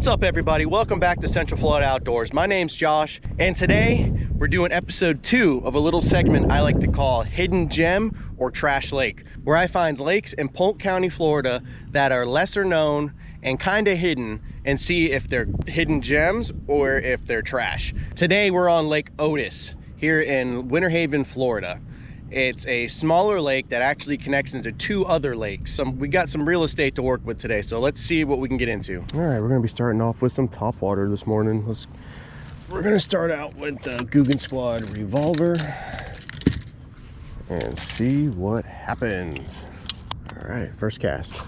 What's up, everybody? Welcome back to Central Florida Outdoors. My name's Josh, and today we're doing episode 2 of a little segment I like to call Hidden Gem or Trash Lake, where I find lakes in Polk County, Florida that are lesser known and kind of hidden and see if they're hidden gems or if they're trash. Today we're on Lake Otis here in Winter Haven, Florida. It's a smaller lake that actually connects into 2 other lakes. We got some real estate to work with today, so let's see what we can get into. All right, we're gonna be starting off with some topwater this morning. We're gonna start out with the Guggen Squad revolver and see what happens. All right, first cast.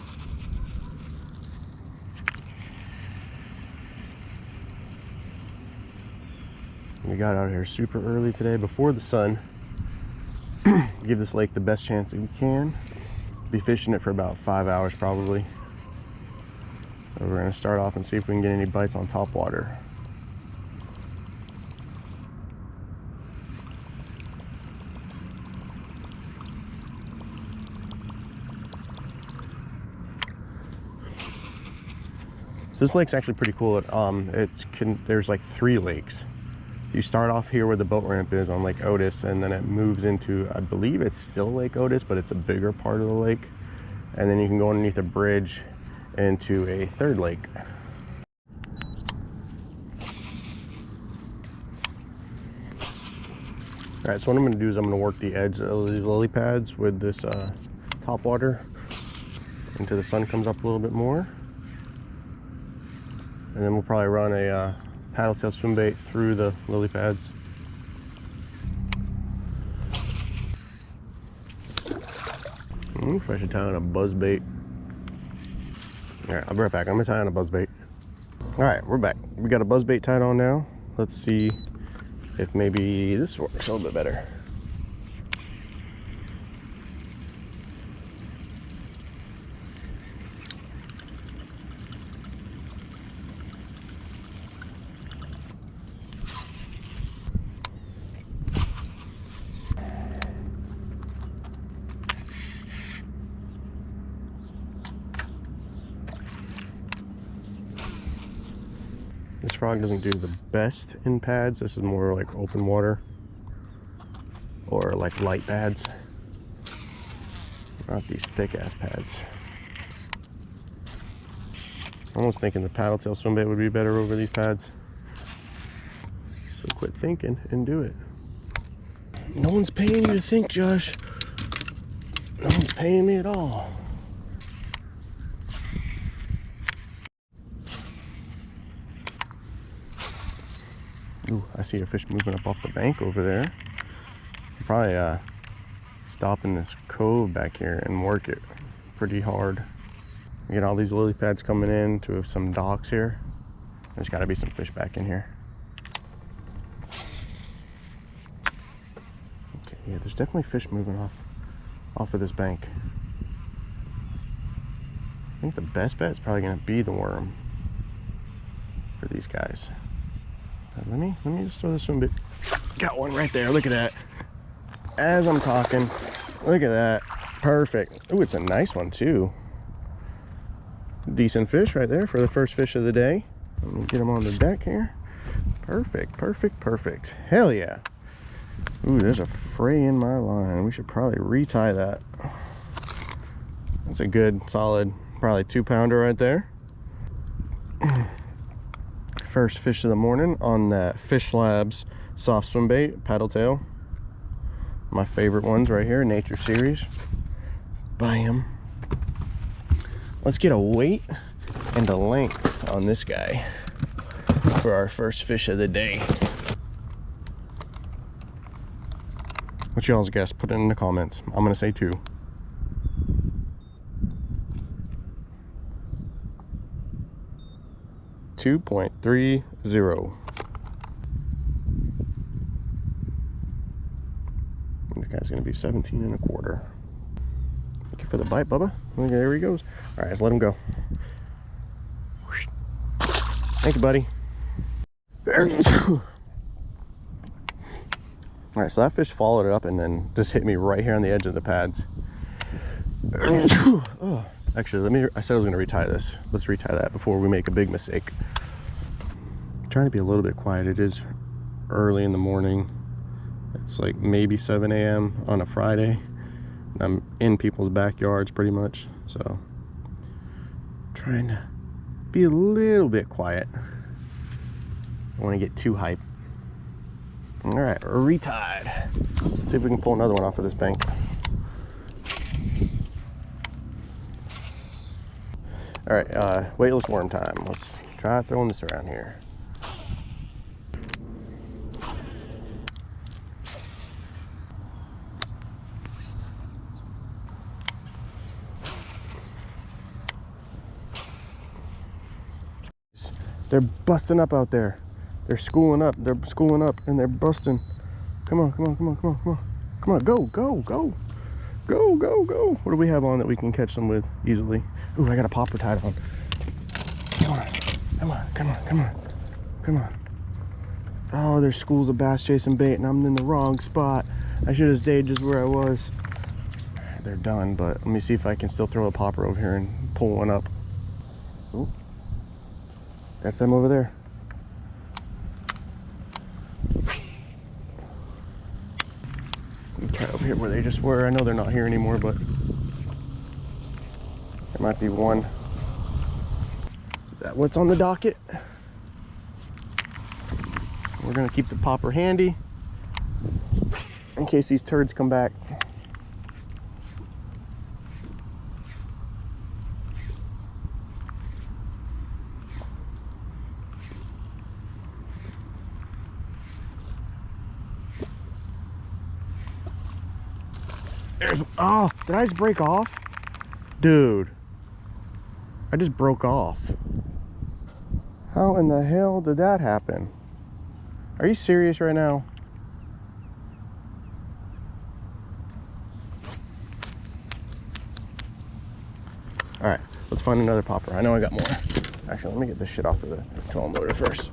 We got out here super early today before the sun. Give this lake the best chance that we can. Be fishing it for about 5 hours probably. So we're gonna start off and see if we can get any bites on topwater. So this lake's actually pretty cool. There's like 3 lakes. You start off here where the boat ramp is on Lake Otis, and then it moves into, I believe it's still Lake Otis, but it's a bigger part of the lake. And then you can go underneath a bridge into a 3rd lake. All right, so what I'm gonna do is I'm gonna work the edge of these lily pads with this topwater until the sun comes up a little bit more. And then we'll probably run a paddle tail swim bait through the lily pads. If I should tie on a buzz bait. All right, I'll be right back. I'm gonna tie on a buzz bait. All right, we're back. We got a buzz bait tied on now. Let's see if maybe this works a little bit better. This frog doesn't do the best in pads. This is more like open water or like light pads, not these thick ass pads. I'm almost thinking the paddle tail swim bait would be better over these pads. So quit thinking and do it. No one's paying you to think, Josh. No one's paying me at all. Ooh, I see a fish moving up off the bank over there. I'll probably stop in this cove back here and work it pretty hard. We get all these lily pads coming in to some docks here. There's got to be some fish back in here. Okay, yeah, there's definitely fish moving off of this bank. I think the best bet is probably going to be the worm for these guys. Let me just throw this swim bait. Got one right there. Look at that. As I'm talking, look at that. Perfect. Oh, it's a nice one too. Decent fish right there for the first fish of the day. Let me get him on the deck here. Perfect, perfect, perfect. Hell yeah. Ooh, there's a fray in my line. We should probably retie that. That's a good, solid, probably 2-pounder right there. First fish of the morning on that Fish Labs soft swim bait, paddle tail. My favorite ones right here, Nature Series. Bam. Let's get a weight and a length on this guy for our first fish of the day. What y'all's guess? Put it in the comments. I'm gonna say 2. .30. This guy's gonna be 17 1/4. Thank you for the bite, Bubba. Okay, there he goes. All right, let's let him go. Thank you, buddy. All right, so that fish followed it up and then just hit me right here on the edge of the pads. Oh. Actually, I said I was gonna retie this. Let's retie that before we make a big mistake. I'm trying to be a little bit quiet. It is early in the morning. It's like maybe 7 a.m. on a Friday. I'm in people's backyards pretty much, so trying to be a little bit quiet. I don't want to get too hype. All right, retied. Let's see if we can pull another one off of this bank. All right, weightless worm time. Let's try throwing this around here. They're busting up out there. They're schooling up. They're schooling up and they're busting. Come on, come on, come on, come on, come on. Come on, go, go, go. Go, go, go. What do we have on that we can catch them with easily? Ooh, I got a popper tied on. Come on, come on, come on, come on, come on. Oh, there's schools of bass chasing bait and I'm in the wrong spot. I should have stayed just where I was. They're done, but let me see if I can still throw a popper over here and pull one up. Ooh. That's them over there. Try over here where they just were. I know they're not here anymore, but there might be one. Is that what's on the docket? We're gonna keep the popper handy in case these turds come back. Oh, did I just break off? Dude, I just broke off. How in the hell did that happen? Are you serious right now? All right, let's find another popper. I know I got more. Actually, let me get this shit off of the trolling motor first.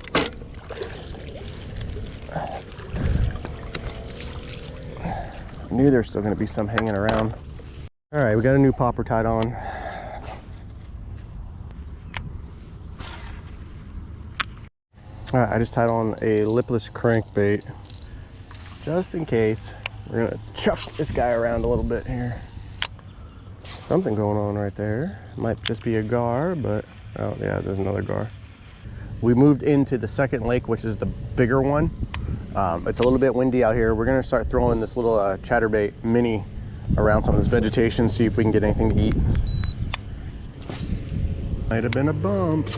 I knew there's still going to be some hanging around. All right, we got a new popper tied on. All right, I just tied on a lipless crankbait just in case. We're going to chuck this guy around a little bit here. Something going on right there. Might just be a gar, but oh yeah, there's another gar. We moved into the second lake, which is the bigger one. It's a little bit windy out here. We're gonna start throwing this little chatterbait mini around some of this vegetation, see if we can get anything to eat. Might have been a bump.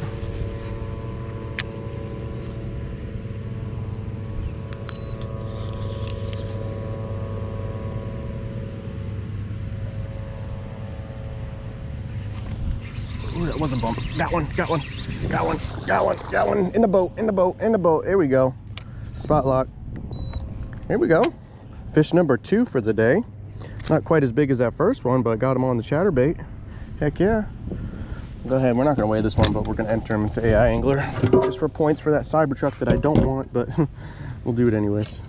Ooh, that was a bump. Got one, got one, got one, got one, got one. In the boat, in the boat, in the boat. There we go. Spot lock. Here we go. Fish number 2 for the day. Not quite as big as that first one, but got him on the chatterbait. Heck yeah. Go ahead. We're not going to weigh this one, but we're going to enter him into AI Angler just for points for that Cybertruck that I don't want, but we'll do it anyways.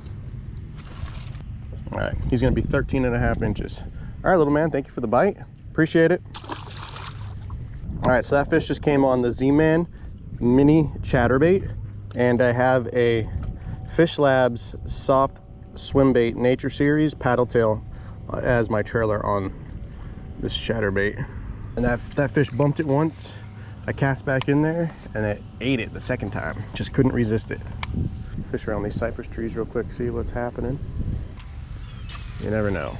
All right. He's going to be 13.5 inches. All right, little man. Thank you for the bite. Appreciate it. All right. So that fish just came on the Z-Man mini chatterbait, and I have a Fish Labs soft Swimbaits Nature Series paddle tail as my trailer on this chatterbait. And that fish bumped it once. I cast back in there and it ate it the second time. Just couldn't resist it. Fish around these cypress trees real quick, see what's happening. You never know.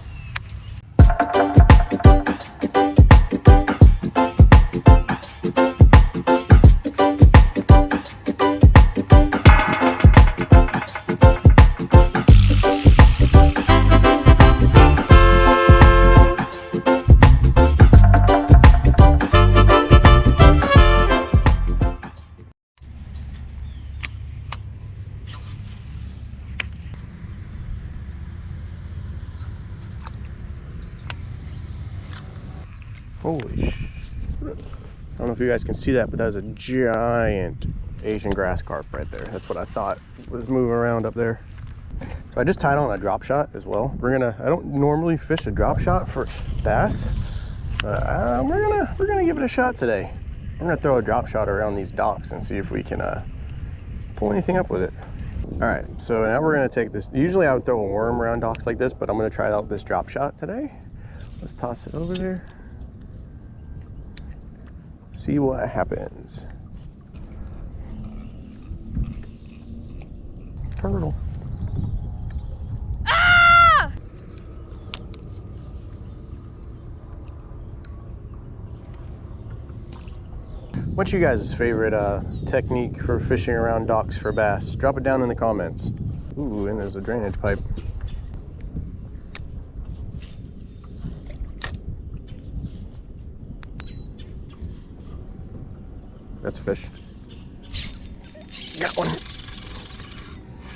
Holy shit. I don't know if you guys can see that, but that's a giant Asian grass carp right there. That's what I thought was moving around up there. So I just tied on a drop shot as well. I don't normally fish a drop shot for bass, We're gonna give it a shot today. We're gonna throw a drop shot around these docks and see if we can pull anything up with it. All right, so now we're gonna take this. Usually I would throw a worm around docks like this, but I'm gonna try out this drop shot today. Let's toss it over there. See what happens. Turtle. Ah! What's you guys' favorite technique for fishing around docks for bass? Drop it down in the comments. Ooh, and there's a drainage pipe. That's a fish. Got one.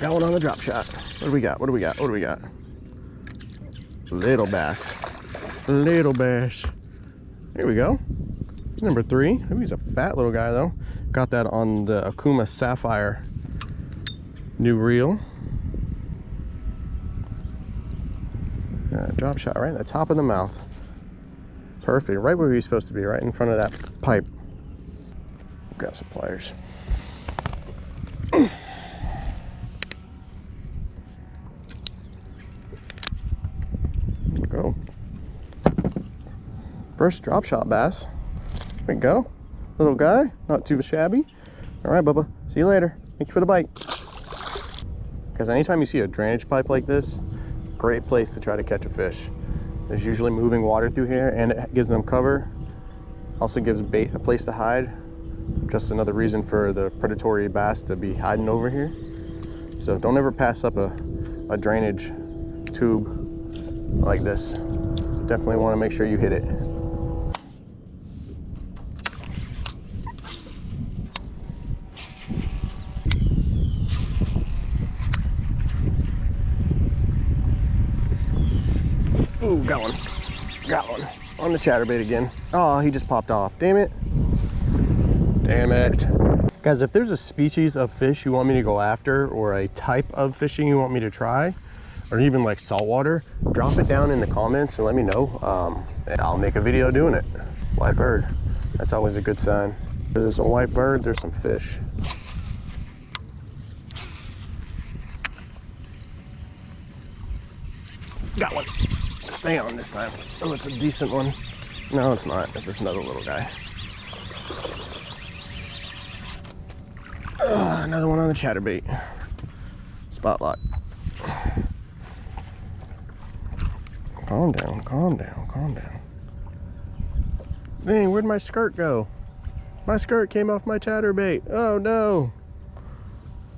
Got one on the drop shot. What do we got? What do we got? What do we got? Little bass. Little bass. Here we go. He's number 3. Ooh, he's a fat little guy though. Got that on the Akuma Sapphire new reel. Drop shot right in the top of the mouth. Perfect. Right where he's supposed to be, right in front of that pipe. Grab some pliers. Go. First drop shot bass. There we go. Little guy, not too shabby. All right, Bubba. See you later. Thank you for the bite. Because anytime you see a drainage pipe like this, great place to try to catch a fish. There's usually moving water through here, and it gives them cover. Also gives bait a place to hide. Just another reason for the predatory bass to be hiding over here. So don't ever pass up a drainage tube like this. Definitely want to make sure you hit it. Ooh, got one. Got one. On the chatterbait again. Oh, he just popped off. Damn it. Damn it. Guys, if there's a species of fish you want me to go after, or a type of fishing you want me to try, or even like saltwater, drop it down in the comments and let me know. And I'll make a video doing it. White bird. That's always a good sign. If there's a white bird, there's some fish. Got one. Stay on this time. Oh, it's a decent one. No, it's not. It's just another little guy. Another one on the chatterbait. Spot lock. Calm down, calm down, calm down. Dang, where'd my skirt go? My skirt came off my chatterbait. Oh no.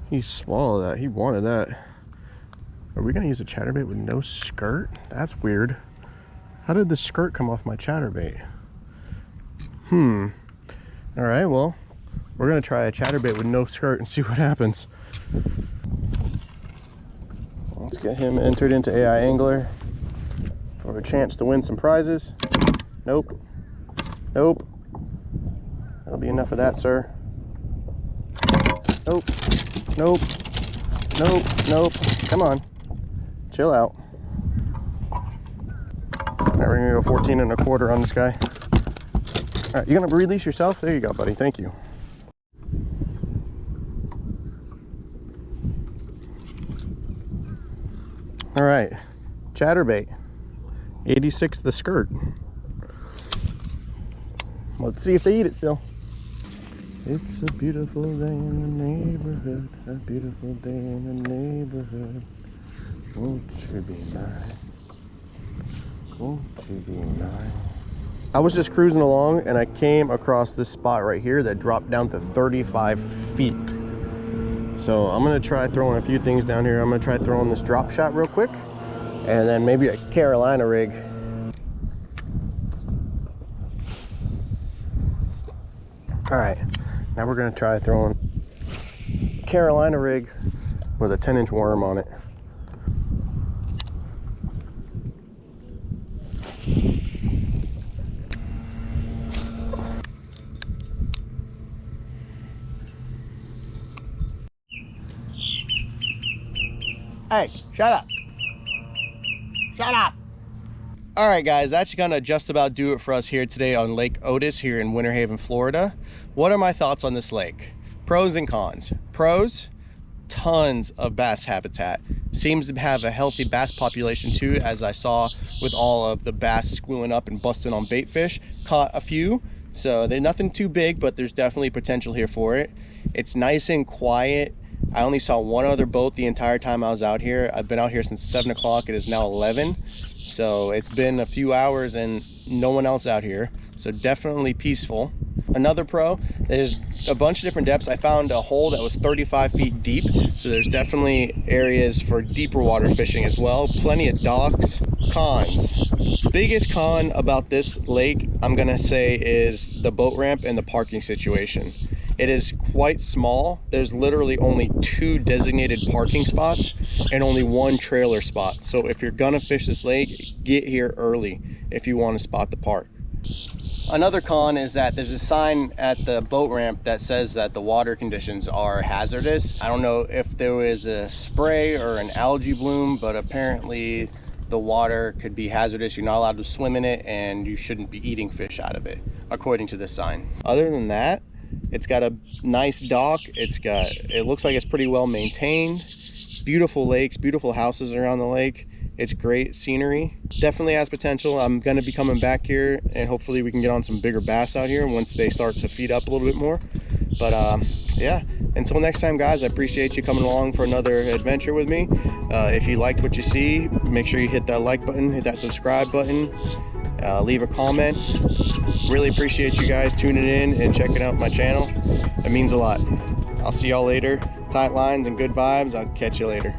He swallowed that. He wanted that. Are we gonna use a chatterbait with no skirt? That's weird. How did the skirt come off my chatterbait? All right, well, we're gonna try a chatterbait with no skirt and see what happens. Let's get him entered into AI Angler for a chance to win some prizes. Nope. Nope. That'll be enough of that, sir. Nope. Nope. Nope. Nope. Come on. Chill out. All right, we're gonna go 14 1/4 on this guy. All right, you gonna release yourself? There you go, buddy. Thank you. All right, chatterbait. 86 the skirt. Let's see if they eat it still. It's a beautiful day in the neighborhood. A beautiful day in the neighborhood. Won't you be mine? Won't you be mine? I was just cruising along and I came across this spot right here that dropped down to 35 feet. So I'm gonna try throwing a few things down here. I'm gonna try throwing this drop shot real quick, and then maybe a Carolina rig. All right, now we're gonna try throwing Carolina rig with a 10-inch worm on it. Hey, shut up. Shut up. All right, guys, that's gonna just about do it for us here today on Lake Otis here in Winter Haven, Florida. What are my thoughts on this lake? Pros and cons. Pros, tons of bass habitat. Seems to have a healthy bass population too, as I saw with all of the bass squealing up and busting on bait fish. Caught a few, so they're nothing too big, but there's definitely potential here for it. It's nice and quiet. I only saw one other boat the entire time I was out here. I've been out here since 7 o'clock. It is now 11. So it's been a few hours and no one else out here. So definitely peaceful. Another pro, there's a bunch of different depths. I found a hole that was 35 feet deep. So there's definitely areas for deeper water fishing as well. Plenty of docks. Cons. Biggest con about this lake, I'm gonna say, is the boat ramp and the parking situation. It is quite small. There's literally only 2 designated parking spots and only 1 trailer spot. So if you're gonna fish this lake, get here early if you want to spot the park. Another con is that there's a sign at the boat ramp that says that the water conditions are hazardous. I don't know if there was a spray or an algae bloom, but apparently the water could be hazardous. You're not allowed to swim in it and you shouldn't be eating fish out of it, according to this sign. Other than that, it's got a nice dock. It looks like it's pretty well maintained. Beautiful lakes, beautiful houses around the lake. It's great scenery. Definitely has potential. I'm gonna be coming back here and hopefully we can get on some bigger bass out here once they start to feed up a little bit more. But yeah, until next time, guys, I appreciate you coming along for another adventure with me. If you liked what you see, make sure you hit that like button, hit that subscribe button, leave a comment. Really appreciate you guys tuning in and checking out my channel. It means a lot. I'll see y'all later. Tight lines and good vibes. I'll catch you later.